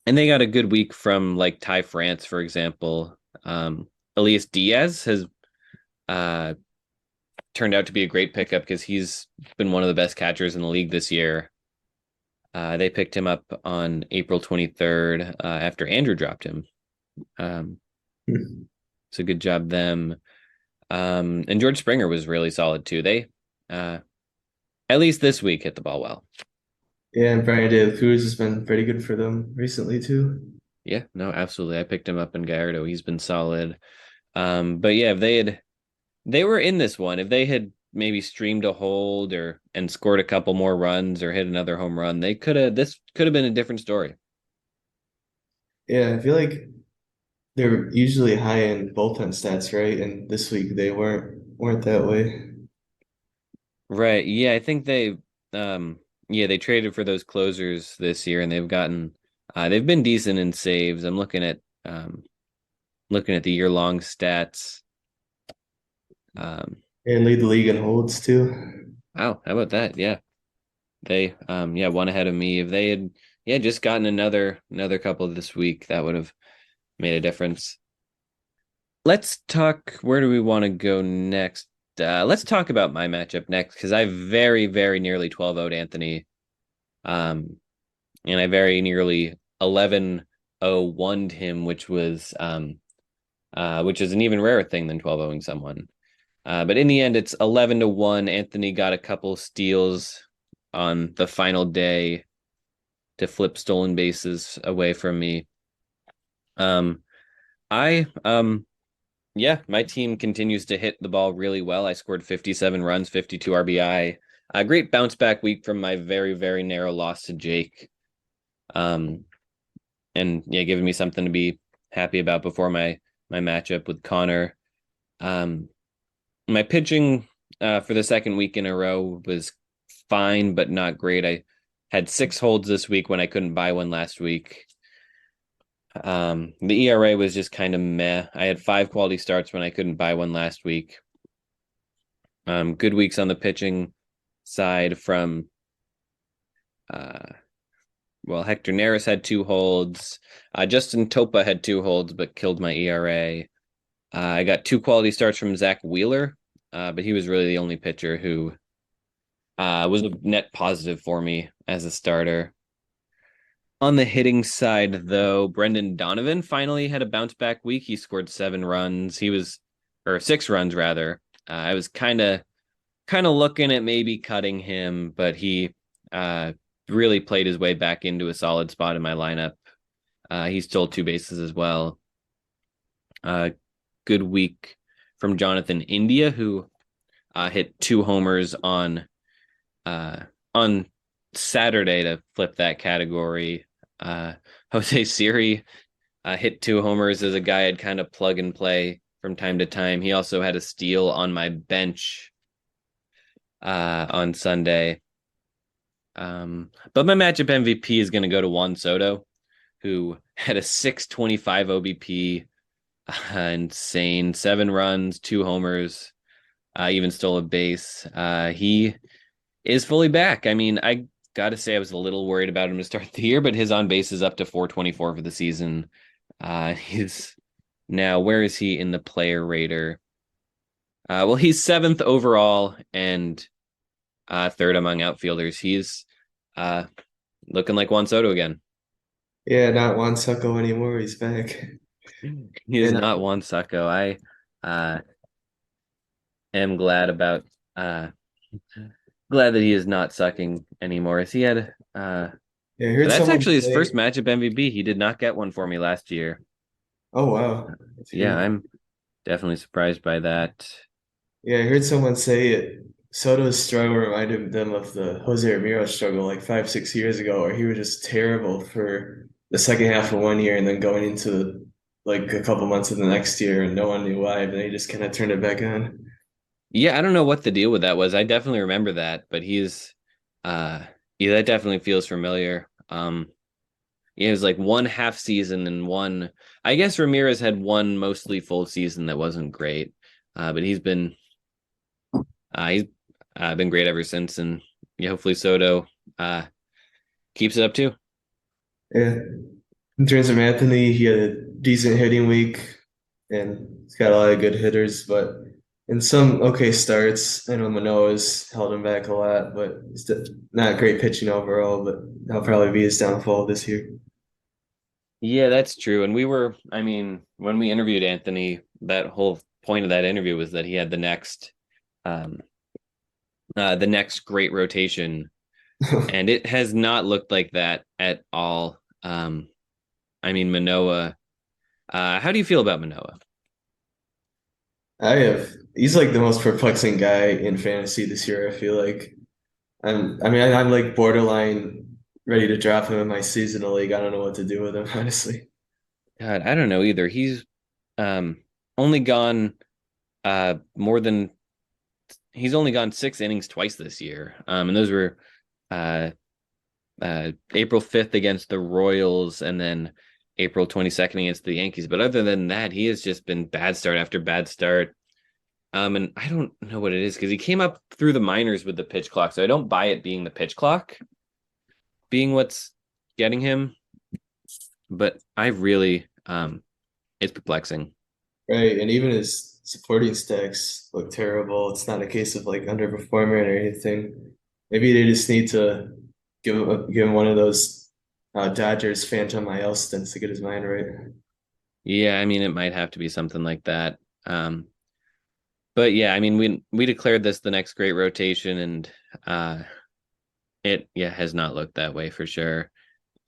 Speaker 1: they got a good week from like Ty France, for example. Elias Diaz has uh, turned out to be a great pickup because he's been one of the best catchers in the league this year. They picked him up on April 23rd after Andrew dropped him. So good job them. And George Springer was really solid too. They, at least this week, hit the ball well.
Speaker 2: Yeah, and Brian De La Cruz has been pretty good for them recently too.
Speaker 1: Yeah, no, absolutely. I picked him up in Gallardo. He's been solid. But yeah, if they were in this one, if they had maybe streamed a hold or and scored a couple more runs or hit another home run, this could have been a different story.
Speaker 2: Yeah, I feel like they're usually high in bullpen stats, right? And this week they weren't that way.
Speaker 1: Right. Yeah, I think yeah, they traded for those closers this year and they've been decent in saves. I'm looking at the year-long stats.
Speaker 2: And lead the league in holds too.
Speaker 1: Wow, how about that? Yeah. They yeah, one ahead of me. If they had just gotten another couple this week, that would have made a difference. Let's talk, where do we want to go next? Let's talk about my matchup next because I very nearly 12-0'd Anthony. And I very nearly 11-0 won him, which is an even rarer thing than 12-0ing someone. But in the end, it's 11-1. Anthony got a couple steals on the final day to flip stolen bases away from me. Um, I Yeah, my team continues to hit the ball really well. I scored 57 runs, 52 RBI. A great bounce back week from my very, very narrow loss to Jake. Um, and yeah, giving me something to be happy about before my matchup with Conor. Um, my pitching for the second week in a row was fine, but not great. I had 6 holds this week when I couldn't buy one last week. The ERA was just kind of meh. I had 5 quality starts when I couldn't buy one last week. Good weeks on the pitching side from uh, well, Hector Neris had 2 holds. Justin Topa had 2 holds, but killed my ERA. I got 2 quality starts from Zach Wheeler, but he was really the only pitcher who was a net positive for me as a starter. On the hitting side, though, Brendan Donovan finally had a bounce back week. He scored 7 runs. Or 6 runs rather. I was kind of looking at maybe cutting him, but he uh, really played his way back into a solid spot in my lineup. He stole 2 bases as well. Uh, Good week from Jonathan India, who hit 2 homers on Saturday to flip that category. Jose Siri hit 2 homers as a guy I'd kind of plug and play from time to time. He also had a steal on my bench on Sunday. But my matchup MVP is going to go to Juan Soto, who had a 625 OBP, insane, 7 runs, 2 homers, even stole a base. He is fully back. I mean, I got to say I was a little worried about him to start the year, but his on base is up to 424 for the season. He's now, where is he in the player rater? Well, he's 7th overall and third among outfielders. He's uh, looking like Juan Soto again.
Speaker 2: Yeah, not Juan Succo anymore. He's back.
Speaker 1: He is
Speaker 2: And
Speaker 1: not Juan Sacco. I uh, am uh, glad that he is not sucking anymore. As he had
Speaker 2: yeah, I heard
Speaker 1: that's
Speaker 2: someone
Speaker 1: actually his
Speaker 2: say,
Speaker 1: first matchup MVP. He did not get one for me last year.
Speaker 2: "Oh wow, that's
Speaker 1: Yeah,
Speaker 2: great."
Speaker 1: I'm definitely surprised by that.
Speaker 2: Yeah, I heard someone say it. Soto's struggle reminded them of the Jose Ramirez struggle like 5, 6 years ago, where he was just terrible for the second half of one year and then going into like a couple months of the next year, and no one knew why, but they just kind of turned it back on.
Speaker 1: Yeah, I don't know what the deal with that was. I definitely remember that, but uh yeah, that definitely feels familiar. Yeah, it was like one half season and one. I guess Ramirez had one mostly full season that wasn't great, but he's been great ever since, and yeah, hopefully Soto uh keeps it up too.
Speaker 2: Yeah. In terms of Anthony, he had a decent hitting week and he's got a lot of good hitters, but in some okay starts, I know Manoah's held him back a lot, but he's not great pitching overall, but that'll probably be his downfall this year.
Speaker 1: Yeah, that's true. And I mean, when we interviewed Anthony, that whole point of that interview was that he had um, the next great rotation, and it has not looked like that at all. I mean, Manoah. How do you feel about Manoah?
Speaker 2: He's like the most perplexing guy in fantasy this year, I feel like. I'm like borderline ready to drop him in my seasonal league. I don't know what to do with him, honestly.
Speaker 1: God, I don't know either. He's um, only gone more than he's only gone 6 innings twice this year. And those were uh, April 5th against the Royals and then April 22nd against the Yankees. But other than that, he has just been bad start after bad start. And I don't know what it is because he came up through the minors with the pitch clock. So I don't buy it being the pitch clock being what's getting him. But I really, it's perplexing.
Speaker 2: Right, and even his supporting stacks look terrible. It's not a case of like underperforming or anything. Maybe they just need to give him one of those Dodgers Phantom IL stints to get his mind right.
Speaker 1: Yeah, I mean, it might have to be something like that. Um, But yeah, I mean, we declared this the next great rotation, and uh, it has not looked that way for sure.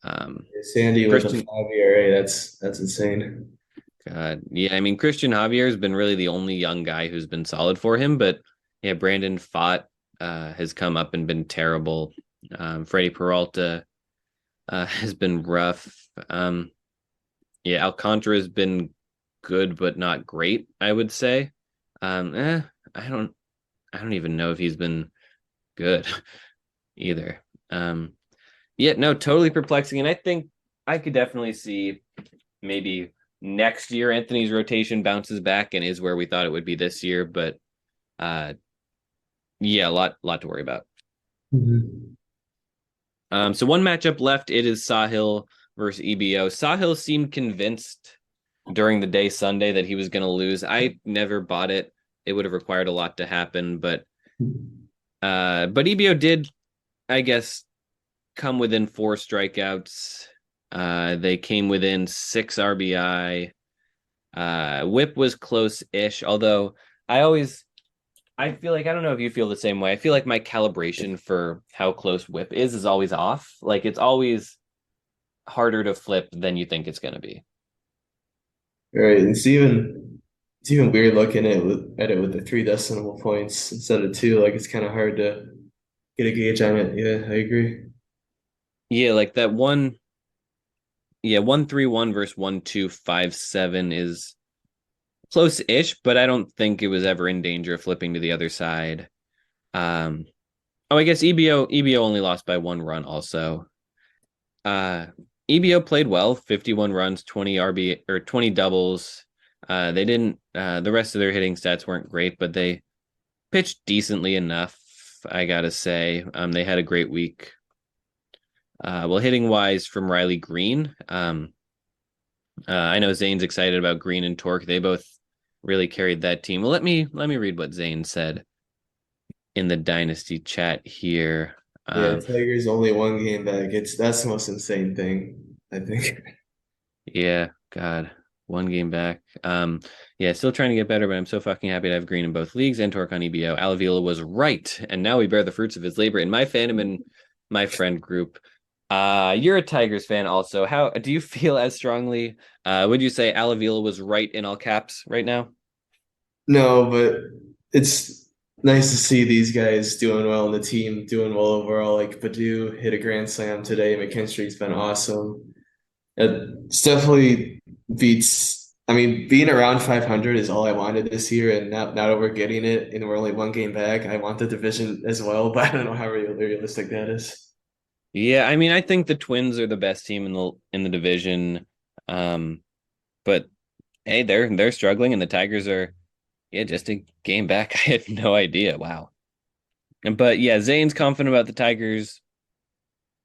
Speaker 1: Um,
Speaker 2: Sandy with a
Speaker 1: Christian,
Speaker 2: 5 ERA, that's insane.
Speaker 1: God, yeah, I mean, Christian Javier has been really the only young guy who's been solid for him, but yeah, Brandon Pfaadt has come up and been terrible. Freddie Peralta has been rough. Yeah, Alcantara has been good but not great, I would say. Um, eh, I don't I don't even know if he's been good either. Yeah, no, totally perplexing. And I think I could definitely see maybe next year Anthony's rotation bounces back and is where we thought it would be this year. But uh yeah, a lot to worry about.
Speaker 2: Mhm.
Speaker 1: So one matchup left, it is Sahil versus EBO. Sahil seemed convinced during the day Sunday that he was gonna lose. I never bought it. It would have required a lot to happen, but EBO did, I guess, come within 4 strikeouts. They came within 6 RBI. Whip was close-ish, although I always I feel like I don't know if you feel the same way. I feel like my calibration for how close Whip is always off. Like it's always harder to flip than you think it's gonna be.
Speaker 2: Right. It's even weird looking at it with the 3 decimal points instead of two. Like it's kind of hard to get a gauge on it. Yeah, I agree.
Speaker 1: Yeah, like that one. Yeah, 131 versus 1257 is close-ish, but I don't think it was ever in danger of flipping to the other side. Um, oh, I guess EBO only lost by 1 run also. Uh, EBO played well, 51 runs, 20 RB or 20 doubles. They didn't the rest of their hitting stats weren't great, but they pitched decently enough, I gotta say. They had a great week. Well, hitting wise from Riley Green. I know Zane's excited about Green and Torque. They both really carried that team. Well, let me read what Zane said in the Dynasty chat here.
Speaker 2: Yeah,
Speaker 1: Um,
Speaker 2: Tigers only 1 game back. That's the most insane thing, I think.
Speaker 1: yeah, God, 1 game back. Yeah, still trying to get better, but I'm so fucking happy to have Green in both leagues and Torque on EBO. Avila was right, and now we bear the fruits of his labor in my fandom and my friend group. You're a Tigers fan also. How do you feel as strongly? Would you say Avila was right in all caps right now?
Speaker 2: No, but it's nice to see these guys doing well and the team doing well overall. Like Badu hit a grand slam today. McKinstry's been awesome. It's definitely beats. I mean, being around 500 is all I wanted this year, and now that we're getting it, and we're only 1 game back, I want the division as well. But I don't know how realistic that is.
Speaker 1: Yeah, I mean, I think the Twins are the best team in the division. Um, but hey, they're struggling, and the Tigers are just a game back. I had no idea. Wow. But yeah, Zane's confident about the Tigers.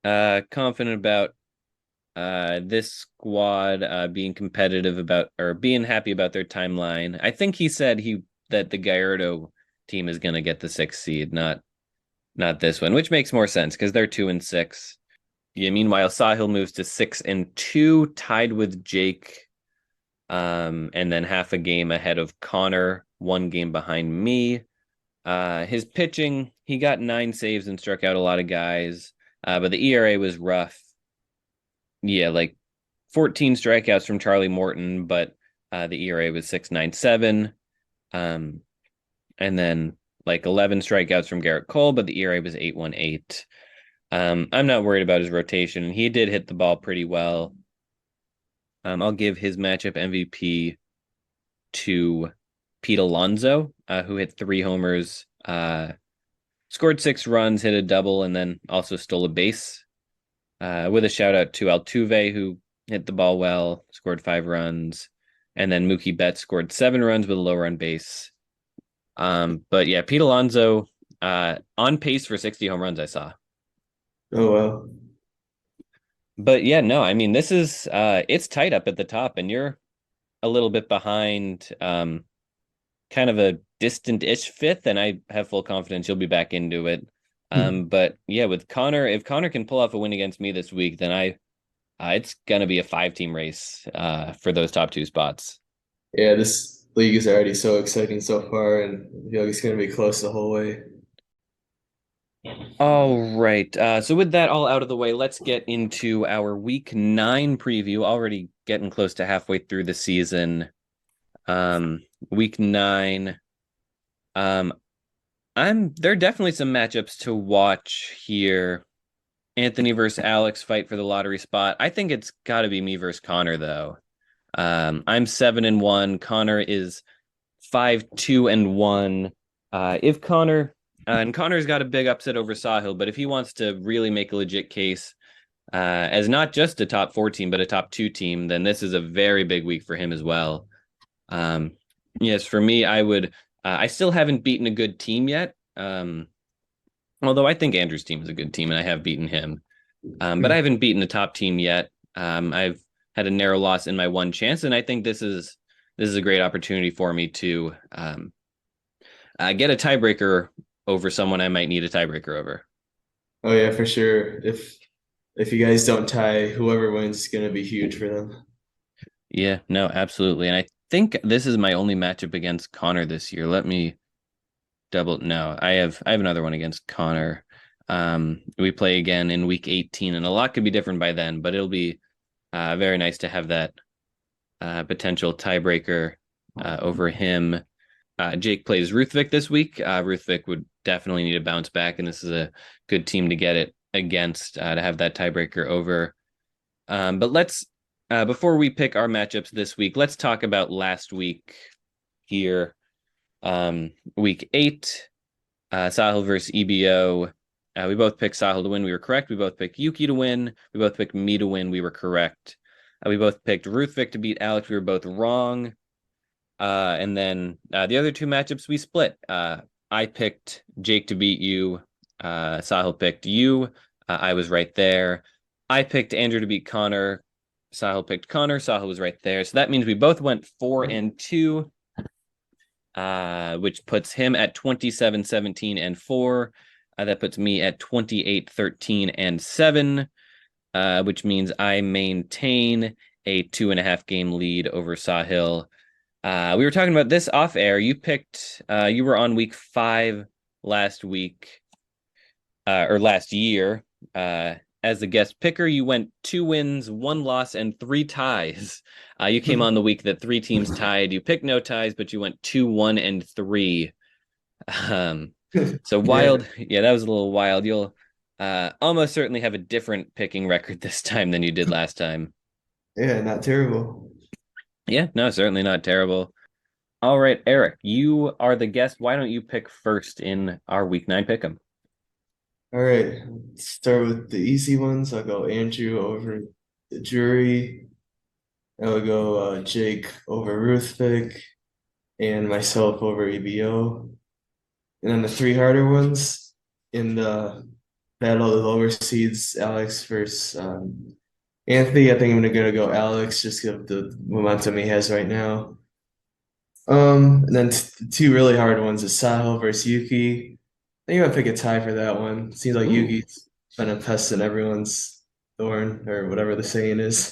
Speaker 1: Confident about this squad being competitive about or being happy about their timeline. I think he said he that the Gallardo team is gonna get the 6th seed, not this one, which makes more sense because they're 2-6. Yeah, meanwhile, Sahil moves to 6-2, tied with Jake, and then half a game ahead of Conor, 1 game behind me. His pitching, he got 9 saves and struck out a lot of guys, but the ERA was rough. Yeah, like 14 strikeouts from Charlie Morton, but the ERA was 6.97. Um, and then like 11 strikeouts from Garrett Cole, but the ERA was 8.18. I'm not worried about his rotation. He did hit the ball pretty well. I'll give his matchup MVP to Pete Alonso, who hit 3 homers, scored 6 runs, hit a double, and then also stole a base. With a shout out to Altuve, who hit the ball well, scored 5 runs, and then Mookie Betts scored 7 runs with a low run base. But yeah, Pete Alonso on pace for 60 home runs, I saw.
Speaker 2: Oh well.
Speaker 1: But yeah, no, I mean this is it's tight up at the top, and you're a little bit behind, kind of a distant-ish fifth, and I have full confidence you'll be back into it. But yeah, with Conor, if Conor can pull off a win against me this week, then it's gonna be a 5-team race for those top 2 spots.
Speaker 2: Yeah, league is already so exciting so far, and I feel like it's going to be close the whole way.
Speaker 1: All right. So with that all out of the way, let's get into our week 9 preview. Already getting close to halfway through the season. Um, week 9. Um, there are definitely some matchups to watch here. Anthony versus Alex fight for the lottery spot. I think it's got to be me versus Conor though. I'm 7-1. Conor is 5-2-1. If Conor and Conor's got a big upset over Sahil, but if he wants to really make a legit case as not just a top 4 team, but a top 2 team, then this is a very big week for him as well. Um, yes, for me, I would. I still haven't beaten a good team yet. Although I think Andrew's team is a good team, and I have beaten him. But I haven't beaten a top team yet. I've had a narrow loss in my one chance, and I think this is a great opportunity for me to get a tiebreaker over someone I might need a tiebreaker over.
Speaker 2: Oh yeah, for sure. If you guys don't tie, whoever wins is going to be huge for them.
Speaker 1: Yeah, no, absolutely. And I think this is my only matchup against Conor this year. Let me double. No, I have another one against Conor. We play again in week 18, and a lot could be different by then, but it'll be very nice to have that potential tiebreaker over him. Jake plays Ruthvik this week. Ruthvik would definitely need a bounce back, and this is a good team to get it against to have that tiebreaker over. But let's before we pick our matchups this week, let's talk about last week here. Week 8, Sahil versus EBO. We both picked Sahil to win. We were correct. We both picked Yuki to win. We both picked me to win. We were correct. We both picked Ruthvik to beat Alex. We were both wrong. And then the other 2 matchups we split. I picked Jake to beat you. Sahil picked you. I was right there. I picked Andrew to beat Conor. Sahil picked Conor. Sahil was right there. So that means we both went 4-2, which puts him at 27-17-4. That puts me at 28-13-7, which means I maintain a 2.5 game lead over Sahil. We were talking about this off air. You were on week 5 last week, or last year. As the guest picker, you went 2 wins, 1 loss, and 3 ties. You came on the week that 3 teams tied. You picked no ties, but you went 2-1-3. So wild.
Speaker 2: Yeah,
Speaker 1: Yeah, that was a little wild. You'll almost certainly have a different picking record this time than you did last time.
Speaker 2: yeah, not terrible.
Speaker 1: Yeah, no, certainly not terrible. All right, Erik, you are the guest. Why don't you pick first in our week 9 pick'em?
Speaker 2: All right, start with the easy ones. I'll go Andrew over the jury. I'll go Jake over Ruthvik and myself over EBO. And then the 3 harder ones in the battle of the lower seeds, Alex versus Anthony. I think I'm gonna go Alex just because of the momentum he has right now. And then the 2 really hard ones is Sahil versus Yuki. I think I'm gonna pick a tie for that one. Seems like
Speaker 1: Ooh,
Speaker 2: Yuki's been a pest in everyone's thorn or whatever the saying is.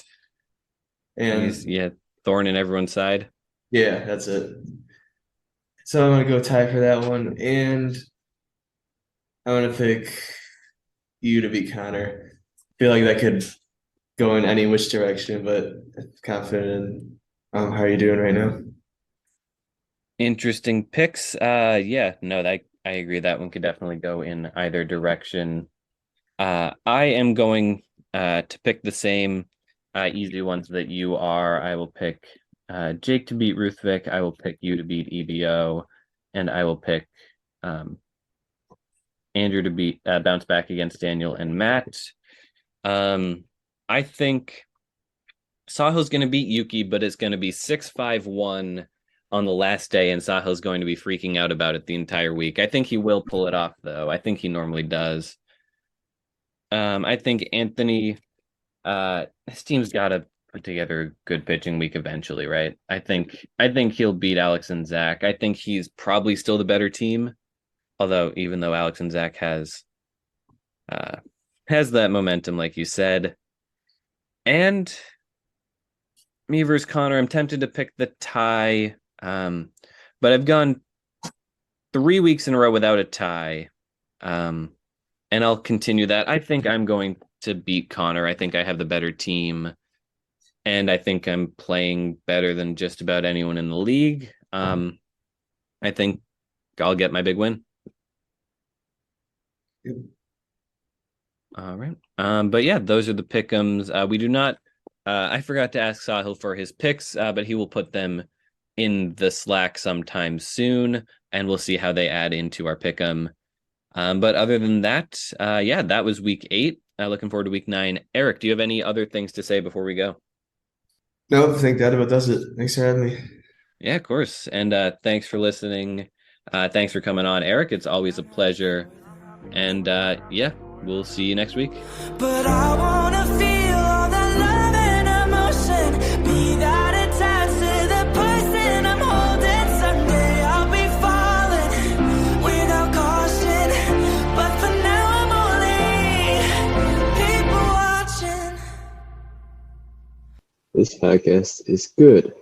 Speaker 1: he's
Speaker 2: And
Speaker 1: yeah, thorn in everyone's side.
Speaker 2: yeah, that's it. So I'm gonna go tie for that one, and I'm gonna pick you to beat Conor. I feel like that could go in any which direction, but I'm confident in how you doing right now.
Speaker 1: Interesting picks. Yeah, no, that I agree. That one could definitely go in either direction. I am going to pick the same easy ones that you are. I will pick Jake to beat Ruthvik. I will pick you to beat EBO, and I will pick um, Andrew to beat bounce back against Daniel and Matt. Um, I think Sahil's going to beat Yuki, but it's going to be 6-5-1 on the last day, and Sahil's going to be freaking out about it the entire week. I think he will pull it off, though. I think he normally does. I think Anthony, his team's got to put together a good pitching week eventually, right? I think he'll beat Alex and Zach. I think he's probably still the better team, although even though Alex and Zach uh, has that momentum, like you said, and me versus Conor, I'm tempted to pick the tie. But I've gone 3 weeks in a row without a tie. And I'll continue that. I think I'm going to beat Conor. I think I have the better team, and I think I'm playing better than just about anyone in the league. I think I'll get my big win.
Speaker 2: Yep.
Speaker 1: All right. But yeah, those are the pick'ems. We do not. I forgot to ask Sahil for his picks, but he will put them in the Slack sometime soon, and we'll see how they add into our pick'em. But other than that, yeah, that was week 8. Looking forward to week 9. Erik, do you have any other things to say before we go?
Speaker 2: No, I think that about does it. Thanks for having me.
Speaker 1: Yeah, of course. And thanks for listening. Thanks for coming on, Erik. It's always a pleasure. And yeah, we'll see you next week.
Speaker 3: But I wanna feel all that love and emotion. Be that attached to the person I'm holding. Someday I'll be falling without caution. But for now I'm only people watching.
Speaker 4: This podcast is good.